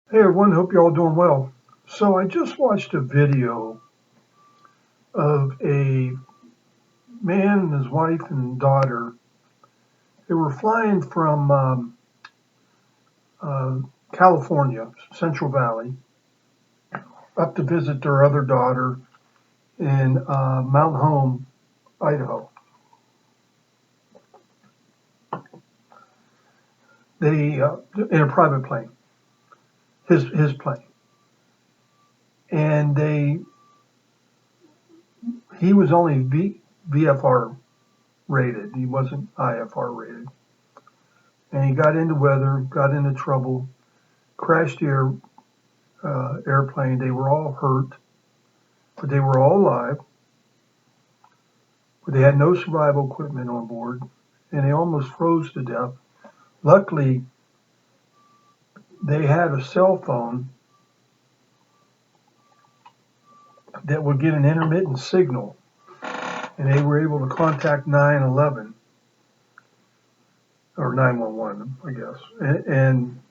Hey everyone, hope you're all doing well. So I just watched a video of a man and his wife and daughter. They were flying from uh, California, Central Valley, up to visit their other daughter in Mount Home, Idaho. They in a private plane, his plane, and he was only VFR rated. He wasn't IFR rated, and he got into weather, got into trouble, crashed the airplane. They were all hurt, but they were all alive. But they had no survival equipment on board, and they almost froze to death. Luckily, they had a cell phone that would get an intermittent signal, and they were able to contact 911 or 911, I guess, and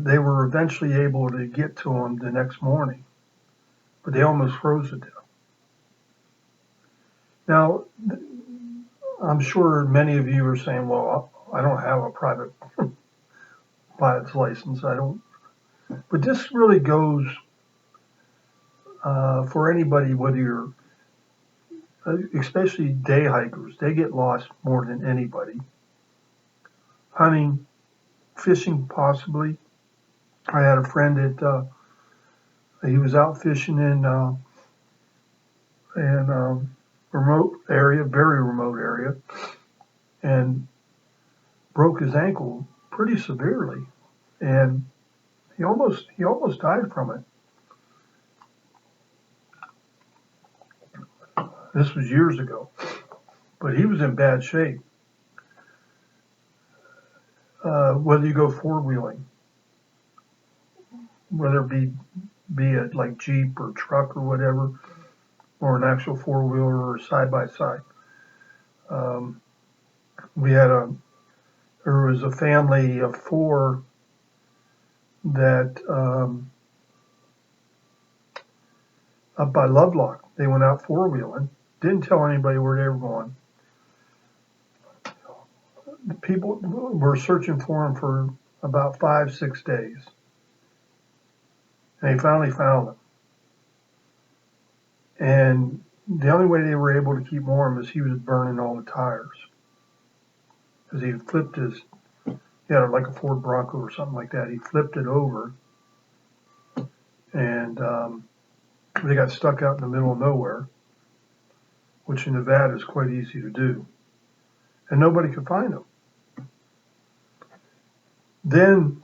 they were eventually able to get to them the next morning, but they almost froze to death. Now, I'm sure many of you are saying, well, I don't have a private pilot's license. I don't. But this really goes for anybody, whether you're, especially day hikers, they get lost more than anybody. Hunting, fishing, possibly. I had a friend that he was out fishing in remote area, very remote area, and broke his ankle pretty severely, and he almost died from it. This was years ago, but he was in bad shape. Whether you go four wheeling, whether it be it like Jeep or truck or whatever, or an actual four wheeler or side by side. Um, we had there was a family of four that up by Lovelock, they went out four wheeling, didn't tell anybody where they were going. The people were searching for them for about 5, 6 days, and they finally found them. And the only way they were able to keep warm is he was burning all the tires because he flipped his, he had like a Ford Bronco or something like that. He flipped it over, and they got stuck out in the middle of nowhere, which in Nevada is quite easy to do, and nobody could find them. Then,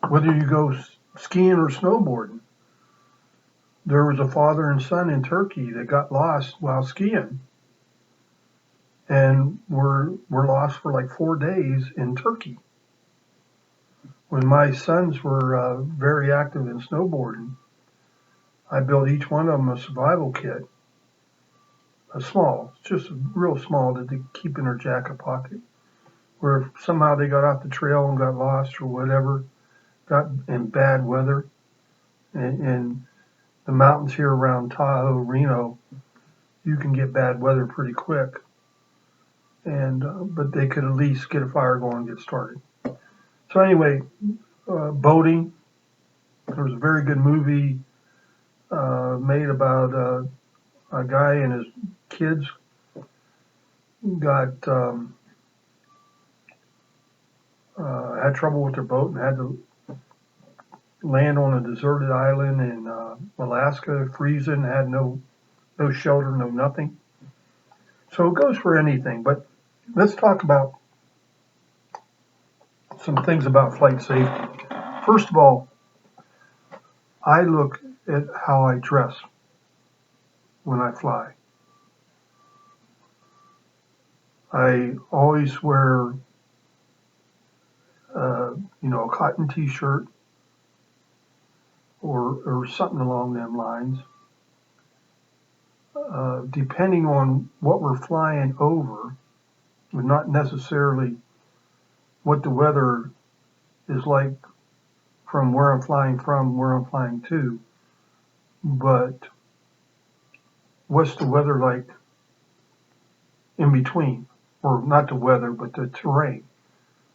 whether you go skiing or snowboarding, there was a father and son in Turkey that got lost while skiing, and were lost for like 4 days in Turkey. When my sons were very active in snowboarding, I built each one of them a survival kit, a small, just real small, that they keep in their jacket pocket. Where if somehow they got off the trail and got lost or whatever, got in bad weather, in the mountains here around Tahoe, Reno, you can get bad weather pretty quick. And but they could at least get a fire going and get started. So anyway, boating. There was a very good movie made about a guy and his kids got had trouble with their boat and had to land on a deserted island in Alaska, freezing, had no shelter, no nothing. So it goes for anything. But let's talk about some things about flight safety. First of all, I look at how I dress when I fly. I always wear, a cotton T-shirt or something along them lines. Depending on what we're flying over, not necessarily what the weather is like from where I'm flying from, where I'm flying to, but what's the weather like in between? Or not the weather, but the terrain.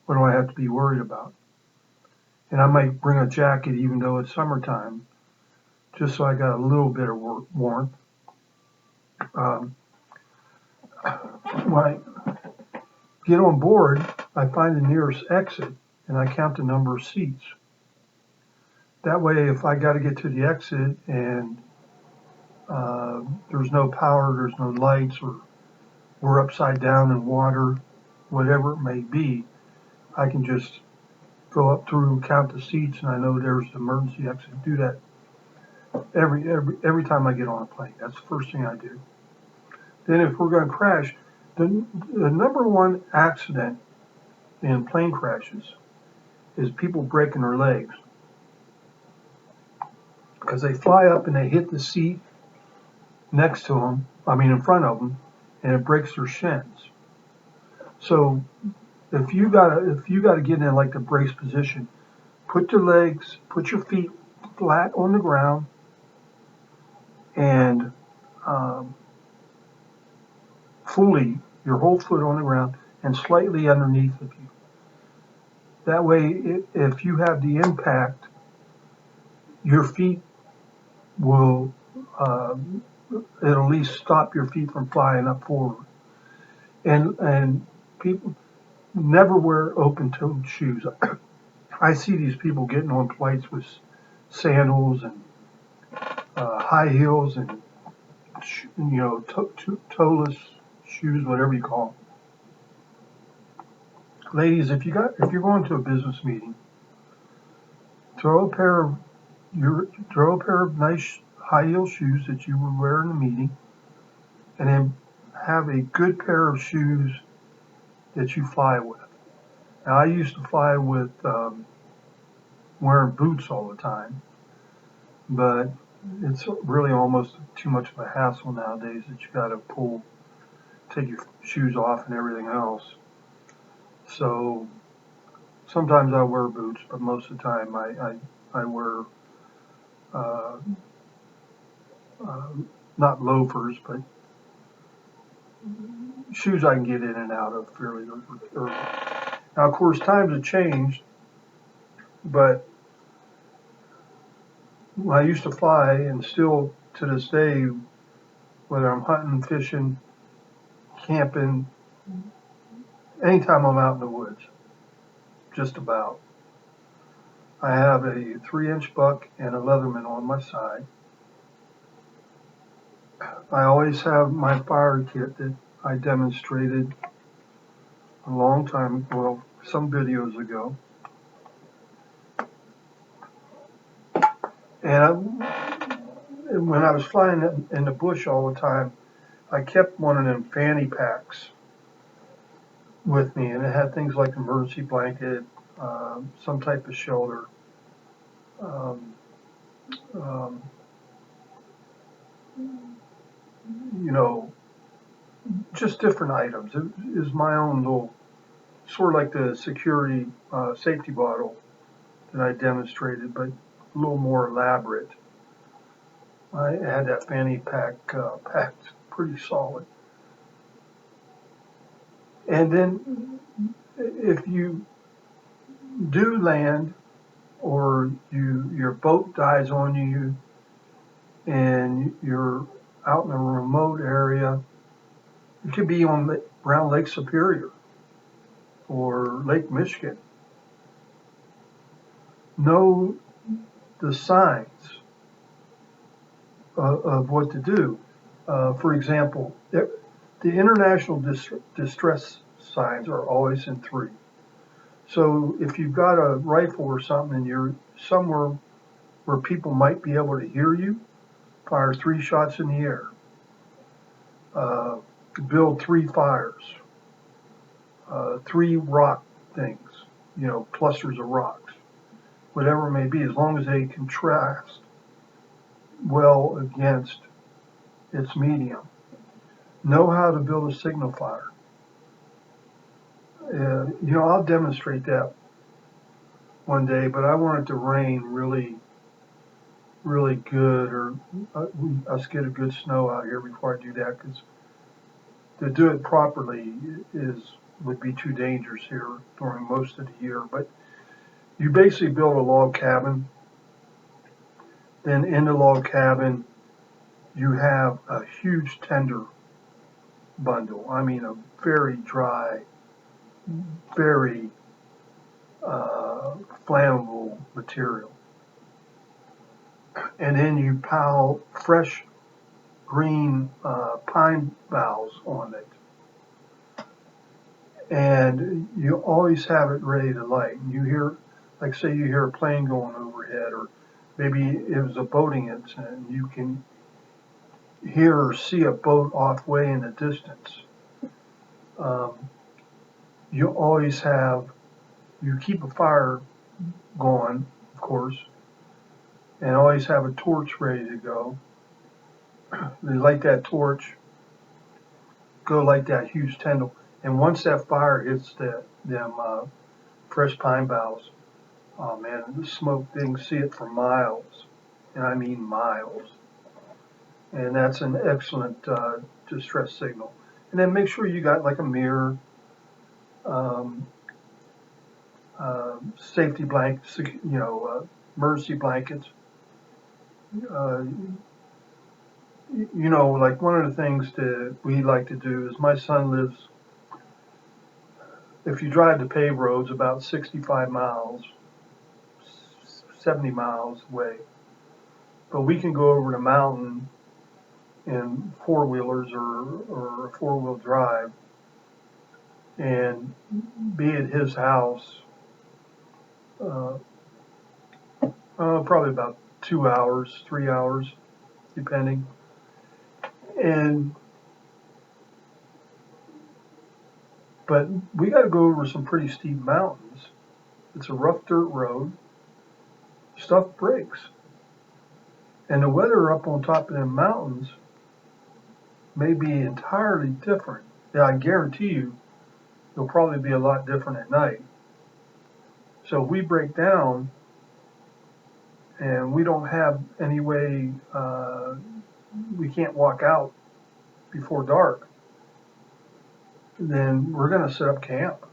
What do I have to be worried about? And I might bring a jacket even though it's summertime, just so I got a little bit of warmth. When I get on board, I find the nearest exit and I count the number of seats. That way, if I got to get to the exit and there's no power, there's no lights, or we're upside down in water, whatever it may be, I can just go up through, count the seats, and I know there's the emergency exit. Do that every time I get on a plane. That's the first thing I do. Then if we're going to crash, the number one accident in plane crashes is people breaking their legs, because they fly up and they hit the seat next to them, in front of them, and it breaks their shins. So if you gotta get in like the brace position, put your feet flat on the ground, and fully your whole foot on the ground and slightly underneath of you. That way, if you have the impact, your feet will it'll at least stop your feet from flying up forward. And people never wear open-toed shoes. I see these people getting on flights with sandals and high heels and toeless shoes, whatever you call them. Ladies, if you're going to a business meeting, throw a pair of nice high heel shoes that you would wear in the meeting, and then have a good pair of shoes that you fly with. Now, I used to fly with wearing boots all the time, but it's really almost too much of a hassle nowadays that you got to take your shoes off and everything else. So sometimes I wear boots, but most of the time I wear not loafers, but shoes I can get in and out of fairly early. Now, of course, times have changed, but when I used to fly, and still to this day, whether I'm hunting, fishing, camping, anytime I'm out in the woods, just about, I have a 3-inch buck and a Leatherman on my side. I always have my fire kit that I demonstrated a long time, well, some videos ago. And when I was flying in the bush all the time, I kept one of them fanny packs with me, and it had things like an emergency blanket, some type of shelter, um, um, just different items. It is my own little, sort of like the security safety bottle that I demonstrated, but a little more elaborate. I had that fanny pack packed pretty solid. And then if you do land, or your boat dies on you and you're out in a remote area, it could be around Lake Superior or Lake Michigan. Know the signs of what to do. For example, the international distress signs are always in 3. So if you've got a rifle or something and you're somewhere where people might be able to hear you, fire 3 shots in the air. Build 3 fires. 3 rock things, clusters of rocks, whatever it may be, as long as they contrast well against its medium. Know how to build a signifier. I'll demonstrate that one day, but I want it to rain really, really good, or us get a good snow out here before I do that, because to do it properly would be too dangerous here during most of the year. But you basically build a log cabin. Then in the log cabin, you have a huge tinder bundle. I mean, a very dry, very flammable material. And then you pile fresh green pine boughs on it. And you always have it ready to light. You hear, like say you hear a plane going overhead, or maybe it was a boating incident, you can hear or see a boat off way in the distance. You always you keep a fire going, of course, and always have a torch ready to go. You light that torch, go light that huge tinder, and once that fire hits them fresh pine boughs, oh man, the smoke, they can see it for miles, and I mean miles. And that's an excellent distress signal. And then make sure you got like a mirror, safety blankets, emergency blankets. Like one of the things that we like to do is my son lives, if you drive the paved roads, about 65 miles, 70 miles away. But we can go over the mountain in four-wheelers or a four-wheel drive and be at his house probably about 2 hours, 3 hours, depending. But we got to go over some pretty steep mountains. It's a rough dirt road. Stuff breaks. And the weather up on top of them mountains may be entirely different. Yeah, I guarantee you, it'll probably be a lot different at night. So if we break down and we don't have any way, we can't walk out before dark, then we're going to set up camp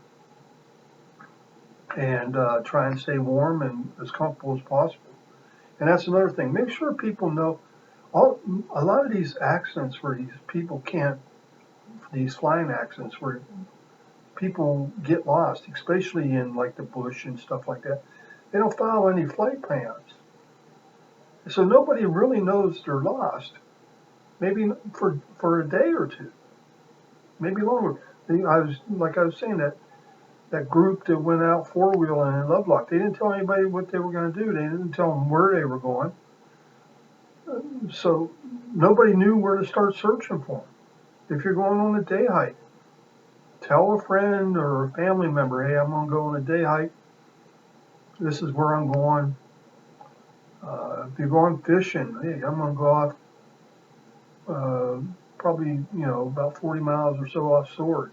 and try and stay warm and as comfortable as possible. And that's another thing. Make sure people know a lot of these accidents where these flying accidents where people get lost, especially in like the bush and stuff like that, they don't follow any flight plans. So nobody really knows they're lost. Maybe for a day or two, maybe longer. I was saying that group that went out four-wheeling in Lovelock, they didn't tell anybody what they were going to do. They didn't tell them where they were going. So nobody knew where to start searching for them. If you're going on a day hike, tell a friend or a family member, hey, I'm going to go on a day hike. This is where I'm going. If you're going fishing, hey, I'm going to go off probably, about 40 miles or so off Sword.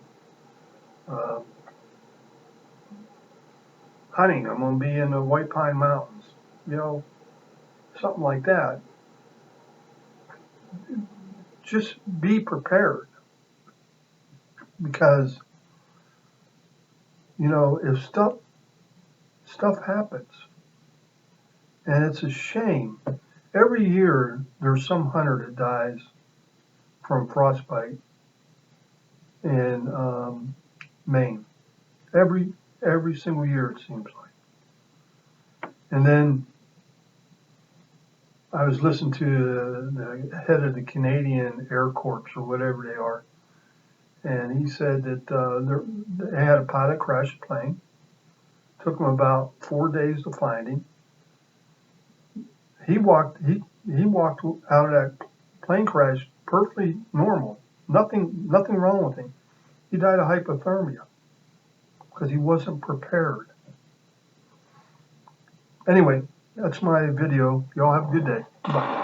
Hunting, I'm going to be in the White Pine Mountains, something like that. Just be prepared, because, if stuff happens, and it's a shame. Every year there's some hunter that dies from frostbite in Maine. Every single year, it seems like. And then I was listening to the head of the Canadian Air Corps, or whatever they are, and he said that they had a pilot crash a plane. Took him about 4 days to find him. He walked out of that plane crash perfectly normal. Nothing wrong with him. He died of hypothermia because he wasn't prepared. Anyway, that's my video. Y'all have a good day. Bye.